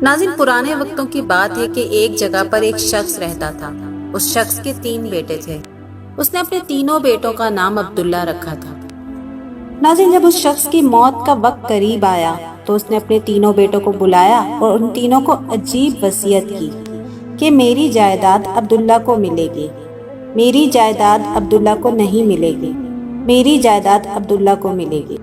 ناظرین، پرانے وقتوں کی بات ہے کہ ایک جگہ پر ایک شخص رہتا تھا۔ اس شخص کے 3 بیٹے تھے۔ اس نے اپنے تینوں بیٹوں کا نام عبداللہ رکھا تھا۔ ناظرین، جب اس شخص کی موت کا وقت قریب آیا تو اس نے اپنے تینوں بیٹوں کو بلایا اور ان تینوں کو عجیب وصیت کی کہ میری جائیداد عبداللہ کو ملے گی، میری جائیداد عبداللہ کو نہیں ملے گی، میری جائیداد عبداللہ کو ملے گی۔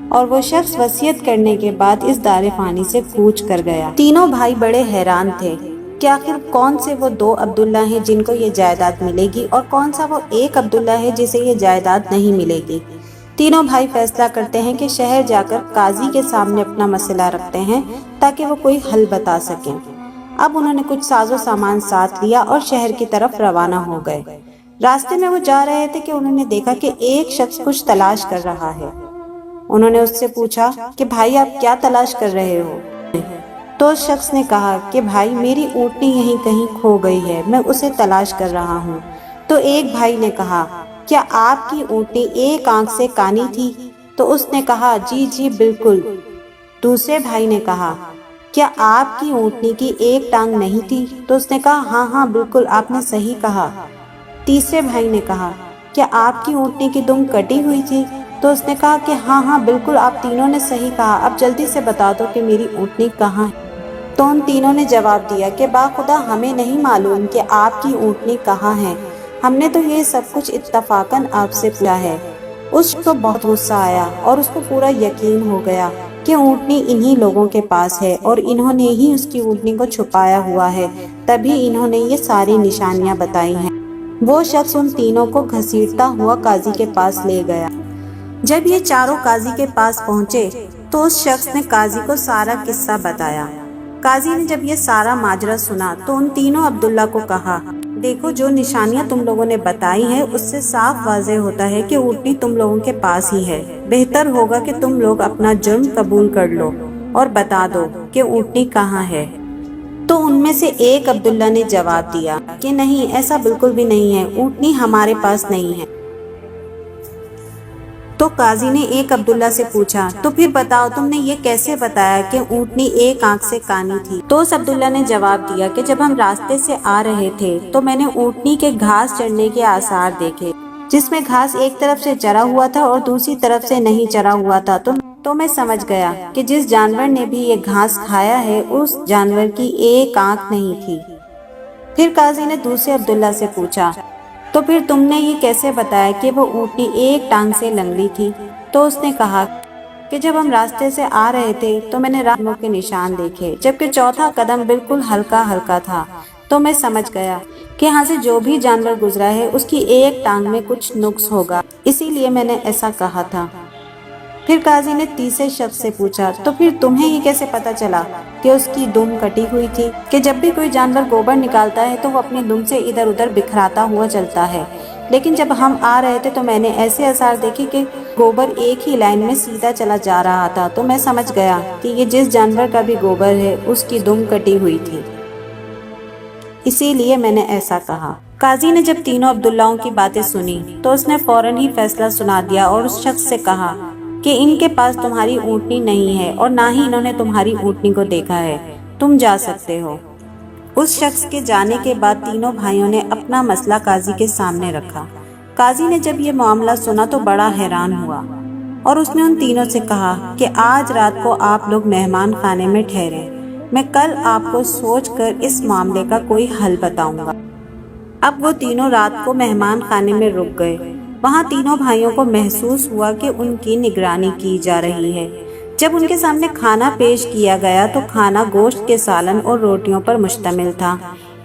اور وہ شخص وصیت کرنے کے بعد اس دار فانی سے کوچ کر گیا۔ تینوں بھائی بڑے حیران تھے کہ آخر کون سے وہ 2 عبداللہ ہیں جن کو یہ جائیداد ملے گی اور کون سا وہ ایک عبداللہ ہے جسے یہ جائیداد نہیں ملے گی۔ تینوں بھائی فیصلہ کرتے ہیں کہ شہر جا کر قاضی کے سامنے اپنا مسئلہ رکھتے ہیں تاکہ وہ کوئی حل بتا سکیں۔ اب انہوں نے کچھ ساز و سامان ساتھ لیا اور شہر کی طرف روانہ ہو گئے۔ راستے میں وہ جا رہے تھے کہ انہوں نے دیکھا کہ ایک شخص کچھ تلاش کر رہا ہے۔ انہوں نے اس سے پوچھا کہ بھائی آپ کیا تلاش کر رہے ہو؟ تو اس شخص نے کہا کہ بھائی میری اونٹنی یہیں کہیں کھو گئی ہے، میں اسے تلاش کر رہا ہوں۔ تو ایک بھائی نے کہا کیا آپ کی اونٹنی ایک آنکھ سے کانی تھی؟ تو اس نے کہا جی جی بالکل۔ دوسرے بھائی نے کہا کیا آپ کی اونٹنی کی ایک ٹانگ نہیں تھی؟ تو اس نے کہا ہاں ہاں بالکل، آپ نے صحیح کہا۔ تیسرے بھائی نے کہا کیا آپ کی اونٹنی کی دم کٹی ہوئی تھی؟ تو اس نے کہا کہ ہاں ہاں بالکل، آپ تینوں نے صحیح کہا، اب جلدی سے بتا دو کہ میری اونٹنی کہاں ہے۔ تو ان تینوں نے جواب دیا کہ باخدا ہمیں نہیں معلوم کہ آپ کی اونٹنی کہاں ہے، ہم نے تو یہ سب کچھ اتفاقاً آپ سے پوچھا ہے۔ اس کو بہت غصہ آیا اور اس کو پورا یقین ہو گیا کہ اونٹنی انہی لوگوں کے پاس ہے اور انہوں نے ہی اس کی اونٹنی کو چھپایا ہوا ہے، تبھی انہوں نے یہ ساری نشانیاں بتائی ہیں۔ وہ شخص ان تینوں کو گھسیٹتا ہوا قاضی کے پاس لے گیا۔ جب یہ چاروں قاضی کے پاس پہنچے تو اس شخص نے قاضی کو سارا قصہ بتایا۔ قاضی نے جب یہ سارا ماجرا سنا تو ان تینوں عبداللہ کو کہا دیکھو جو نشانیاں تم لوگوں نے بتائی ہیں اس سے صاف واضح ہوتا ہے کہ اونٹنی تم لوگوں کے پاس ہی ہے، بہتر ہوگا کہ تم لوگ اپنا جرم قبول کر لو اور بتا دو کہ اونٹنی کہاں ہے۔ تو ان میں سے ایک عبداللہ نے جواب دیا کہ نہیں، ایسا بالکل بھی نہیں ہے، اونٹنی ہمارے پاس نہیں ہے۔ تو قاضی نے ایک عبداللہ سے پوچھا تو پھر بتاؤ تم نے یہ کیسے بتایا کہ اونٹنی ایک آنکھ سے کانی تھی؟ تو اس عبداللہ نے جواب دیا کہ جب ہم راستے سے آ رہے تھے تو میں نے اونٹنی کے گھاس چرنے کے آثار دیکھے، جس میں گھاس ایک طرف سے چرا ہوا تھا اور دوسری طرف سے نہیں چرا ہوا تھا، تو میں سمجھ گیا کہ جس جانور نے بھی یہ گھاس کھایا ہے اس جانور کی ایک آنکھ نہیں تھی۔ پھر قاضی نے دوسرے عبداللہ سے پوچھا تو پھر تم نے یہ کیسے بتایا کہ وہ اونٹنی ایک ٹانگ سے لنگڑی تھی؟ تو اس نے کہا کہ جب ہم راستے سے آ رہے تھے تو میں نے راہوں کے نشان دیکھے، جبکہ چوتھا قدم بالکل ہلکا ہلکا تھا، تو میں سمجھ گیا کہ یہاں سے جو بھی جانور گزرا ہے اس کی ایک ٹانگ میں کچھ نقص ہوگا، اسی لیے میں نے ایسا کہا تھا۔ پھر قاضی نے تیسرے شخص سے پوچھا تو پھر تمہیں یہ کیسے پتا چلا کہ اس کی دم کٹی ہوئی تھی؟ کہ جب بھی کوئی جانور گوبر نکالتا ہے تو وہ اپنی دم سے ادھر ادھر بکھراتا ہوا چلتا ہے، لیکن جب ہم آ رہے تھے تو میں نے ایسے آثار دیکھے کہ گوبر ایک ہی لائن میں سیدھا چلا جا رہا تھا، تو میں سمجھ گیا کہ یہ جس جانور کا بھی گوبر ہے اس کی دم کٹی ہوئی تھی، اسی لیے میں نے ایسا کہا۔ قاضی نے جب تینوں عبداللہوں کی باتیں سنی تو اس نے فوراً ہی فیصلہ سنا دیا اور اس شخص سے کہا کہ ان کے پاس تمہاری اونٹنی نہیں ہے اور نہ ہی انہوں نے تمہاری اونٹنی کو دیکھا ہے، تم جا سکتے ہو۔ اس شخص کے جانے کے بعد تینوں بھائیوں نے اپنا مسئلہ قاضی کے سامنے رکھا۔ قاضی نے جب یہ معاملہ سنا تو بڑا حیران ہوا اور اس نے ان تینوں سے کہا کہ آج رات کو آپ لوگ مہمان خانے میں ٹھہرے، میں کل آپ کو سوچ کر اس معاملے کا کوئی حل بتاؤں گا۔ اب وہ تینوں رات کو مہمان خانے میں رک گئے۔ وہاں تینوں بھائیوں کو محسوس ہوا کہ ان کی نگرانی کی جا رہی ہے۔ جب ان کے سامنے کھانا پیش کیا گیا تو کھانا گوشت کے سالن اور روٹیوں پر مشتمل تھا۔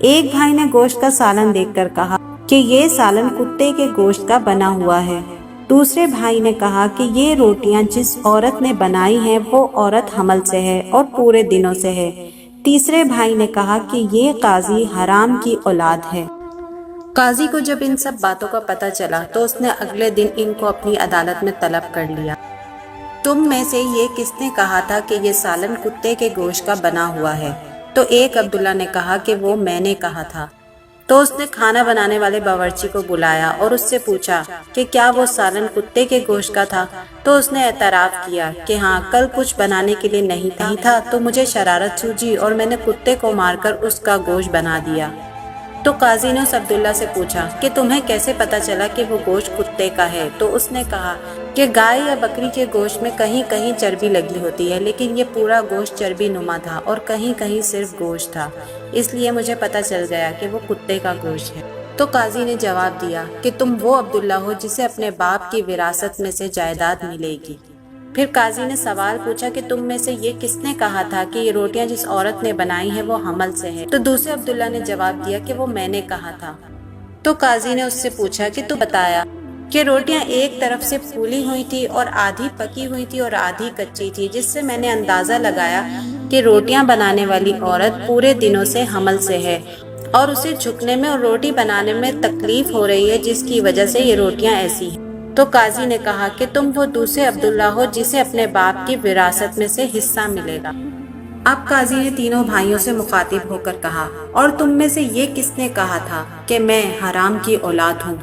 ایک بھائی نے گوشت کا سالن دیکھ کر کہا کہ یہ سالن کتے کے گوشت کا بنا ہوا ہے۔ دوسرے بھائی نے کہا کہ یہ روٹیاں جس عورت نے بنائی ہیں وہ عورت حمل سے ہے اور پورے دنوں سے ہے۔ تیسرے بھائی نے کہا کہ یہ قاضی حرام کی اولاد ہے۔ قاضی کو جب ان سب باتوں کا پتہ چلا تو اس نے اگلے دن ان کو اپنی عدالت میں طلب کر لیا۔ تم میں سے یہ کس نے کہا تھا کہ یہ سالن کتے کے گوشت کا بنا ہوا ہے؟ تو ایک عبداللہ نے کہا کہ وہ میں نے کہا تھا۔ تو اس نے کھانا بنانے والے باورچی کو بلایا اور اس سے پوچھا کہ کیا وہ سالن کتے کے گوشت کا تھا؟ تو اس نے اعتراف کیا کہ ہاں، کل کچھ بنانے کے لیے نہیں تھا تو مجھے شرارت سوجی اور میں نے کتے کو مار کر اس کا گوشت بنا دیا۔ تو قاضی نے اس عبداللہ سے پوچھا کہ تمہیں کیسے پتا چلا کہ وہ گوشت کتے کا ہے؟ تو اس نے کہا کہ گائے یا بکری کے گوشت میں کہیں کہیں چربی لگی ہوتی ہے، لیکن یہ پورا گوشت چربی نما تھا اور کہیں کہیں صرف گوشت تھا، اس لیے مجھے پتا چل گیا کہ وہ کتے کا گوشت ہے۔ تو قاضی نے جواب دیا کہ تم وہ عبداللہ ہو جسے اپنے باپ کی وراثت میں سے جائیداد ملے گی۔ پھر قاضی نے سوال پوچھا کہ تم میں سے یہ کس نے کہا تھا کہ یہ روٹیاں جس عورت نے بنائی ہیں وہ حمل سے ہے؟ تو دوسرے عبداللہ نے جواب دیا کہ وہ میں نے کہا تھا۔ تو قاضی نے اس سے پوچھا کہ تو بتایا کہ روٹیاں ایک طرف سے پھولی ہوئی تھی اور آدھی پکی ہوئی تھی اور آدھی کچی تھی، جس سے میں نے اندازہ لگایا کہ روٹیاں بنانے والی عورت پورے دنوں سے حمل سے ہے اور اسے جھکنے میں اور روٹی بنانے میں تکلیف ہو رہی ہے، جس کی وجہ سے یہ روٹیاں ایسی ہیں۔ تو قاضی نے کہا کہ تم وہ دوسرے عبداللہ ہو جسے اپنے باپ کی وراثت میں سے حصہ ملے گا۔ اب قاضی نے تینوں بھائیوں سے مخاطب ہو کر کہا، اور تم میں سے یہ کس نے کہا تھا کہ میں حرام کی اولاد ہوں؟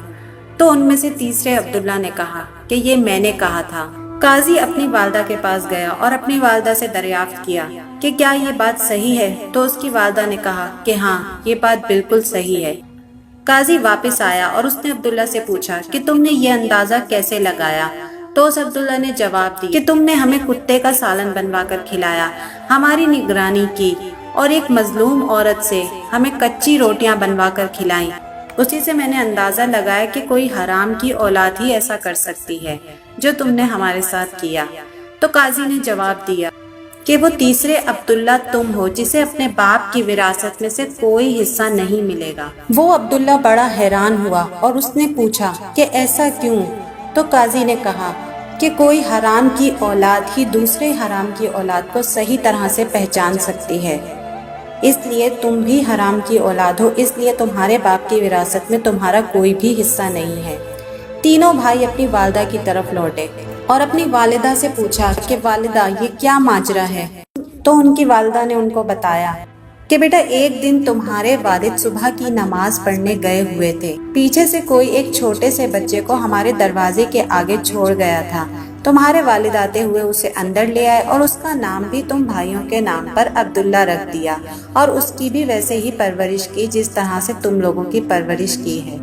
تو ان میں سے تیسرے عبداللہ نے کہا کہ یہ میں نے کہا تھا۔ قاضی اپنی والدہ کے پاس گیا اور اپنی والدہ سے دریافت کیا کہ کیا یہ بات صحیح ہے؟ تو اس کی والدہ نے کہا کہ ہاں، یہ بات بالکل صحیح ہے۔ قاضی واپس آیا اور اس نے عبداللہ سے پوچھا کہ تم نے یہ اندازہ کیسے لگایا؟ تو اس عبداللہ نے جواب دی کہ تم نے ہمیں کتے کا سالن بنوا کر کھلایا، ہماری نگرانی کی اور ایک مظلوم عورت سے ہمیں کچی روٹیاں بنوا کر کھلائیں، اسی سے میں نے اندازہ لگایا کہ کوئی حرام کی اولاد ہی ایسا کر سکتی ہے جو تم نے ہمارے ساتھ کیا۔ تو قاضی نے جواب دیا کہ وہ تیسرے عبداللہ تم ہو جسے اپنے باپ کی وراثت میں سے کوئی حصہ نہیں ملے گا۔ وہ عبداللہ بڑا حیران ہوا اور اس نے پوچھا کہ ایسا کیوں؟ تو قاضی نے کہا کہ کوئی حرام کی اولاد ہی دوسرے حرام کی اولاد کو صحیح طرح سے پہچان سکتی ہے، اس لیے تم بھی حرام کی اولاد ہو، اس لیے تمہارے باپ کی وراثت میں تمہارا کوئی بھی حصہ نہیں ہے۔ تینوں بھائی اپنی والدہ کی طرف لوٹے اور اپنی والدہ سے پوچھا کہ والدہ، یہ کیا ماجرا ہے؟ تو ان کی والدہ نے ان کو بتایا کہ بیٹا، ایک دن تمہارے والد صبح کی نماز پڑھنے گئے ہوئے تھے، پیچھے سے کوئی ایک چھوٹے سے بچے کو ہمارے دروازے کے آگے چھوڑ گیا تھا، تمہارے والد آتے ہوئے اسے اندر لے آئے اور اس کا نام بھی تم بھائیوں کے نام پر عبداللہ رکھ دیا اور اس کی بھی ویسے ہی پرورش کی جس طرح سے تم لوگوں کی پرورش کی ہے۔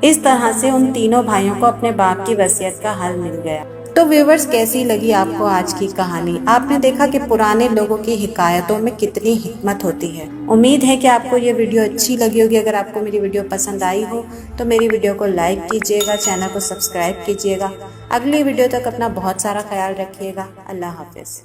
اس طرح سے ان تینوں بھائیوں کو اپنے باپ کی وصیت کا حل مل گیا۔ تو ویورز، کیسی لگی آپ کو آج کی کہانی؟ آپ نے دیکھا کہ پرانے لوگوں کی حکایتوں میں کتنی حکمت ہوتی ہے۔ امید ہے کہ آپ کو یہ ویڈیو اچھی لگی ہوگی۔ اگر آپ کو میری ویڈیو پسند آئی ہو تو میری ویڈیو کو لائک کیجیے گا، چینل کو سبسکرائب کیجیے گا۔ اگلی ویڈیو تک اپنا بہت سارا خیال رکھیے گا۔ اللہ حافظ۔